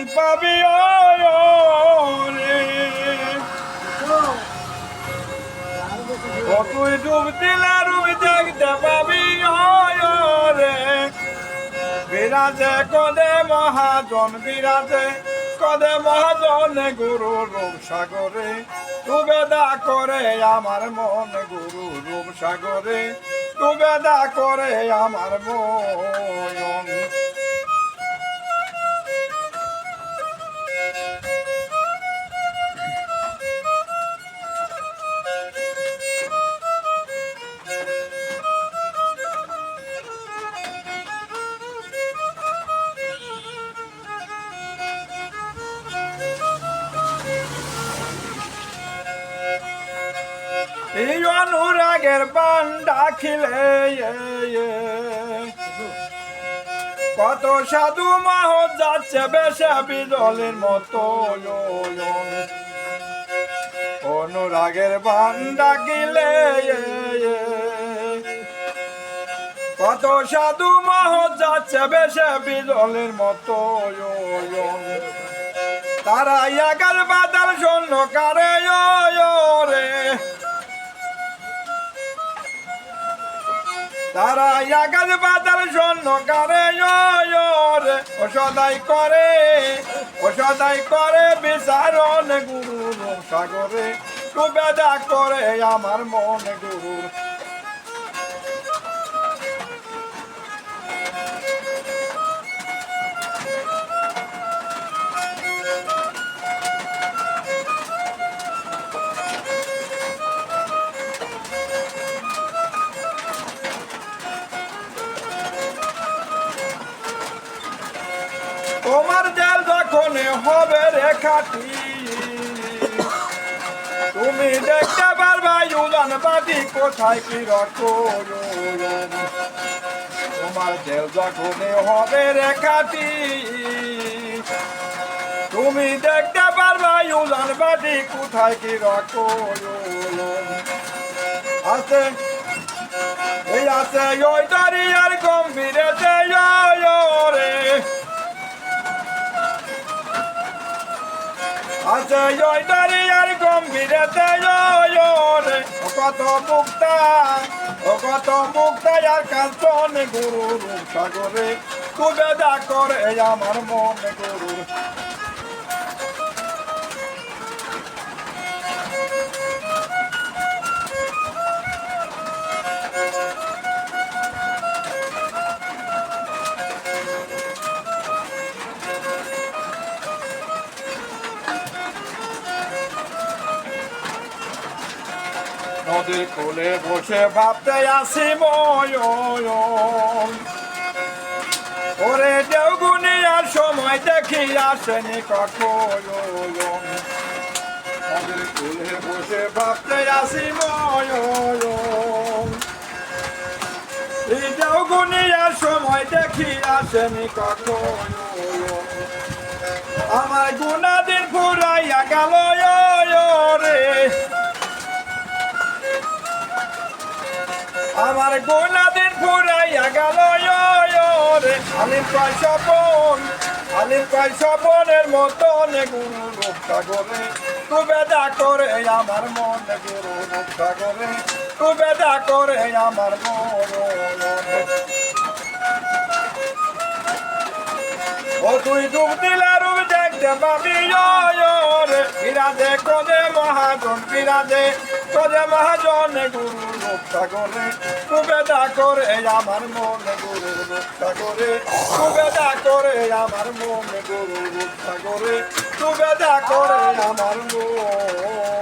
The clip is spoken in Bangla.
পাবি রে ও তুই ডুব দিলে রূপ দেখতে পাবি রে বিরাজে কদে মহাজন বিরাজে কদে মহাজন গুরু রূপ সাগরে তুবেদা করে আমার মন গুরু রূপ সাগরে তুবেদা করে আমার মন এই অনুরাগের বান ডাকিলে কত সাধু মাহ যাচ্ছে বেশে বিজলের মতো অনুরাগের বান ডাকিলে কত সাধু মাহ যাচ্ছে বেশে বিজলের মতো তারা একাল বাদাল শূন্য কারে রে তারা একাল বাদাল শূন্য কারে রে ও সদাই করে বিচারণ গুরু সাগরে তুবেদা করে আমার মন গুরু তোমার জেল যখন হবে রেখাটি তুমি দেখতে পারবা উলান বাদি কোথায় কি রাখো তোমার জেল যখন হবে রেখাটি তুমি দেখতে পারবা উলান বাদি কোথায় কি রাখো আছে এই আছে ওই দরিয়ার গম্ভীরেতে রে আছে ওই দরিয়ার গম্ভীরেতে রে কত মুক্তা আর কাঞ্চন গুরু রূপ সাগরে তুবেদা করে আমার মন গুরু নদীর কোলে বসে ভাবতে আসি ওরে দেওগুনিয়ার সময় দেখি আসেনি কখন নদীর কোলে বসে ভাবতে আসি এই দেওগুনিয়ার সময় দেখি আসেনি কখন আমার গুণাদিন ফুরাইয়া গেল রে আমার গোনাদিন ফুরাইয়া গেল রে আলিম কয় স্বপনের মতন গুরু রূপ সাগরে তুবেদা করে আমার মন গুরু রূপ সাগরে তুবেদা করে আমার মন ও তুই ডুব দিলে রূপ দেখতে পাবি রে বিরাজে কদে মহাজন বিরাজে কদে মহাজন গুরু রূপ সাগরে তুবেদা করে আমার মন গুরু রূপ সাগরে তুবেদা করে আমার মন গুরু রূপ সাগরে তুবেদা করে আমার মন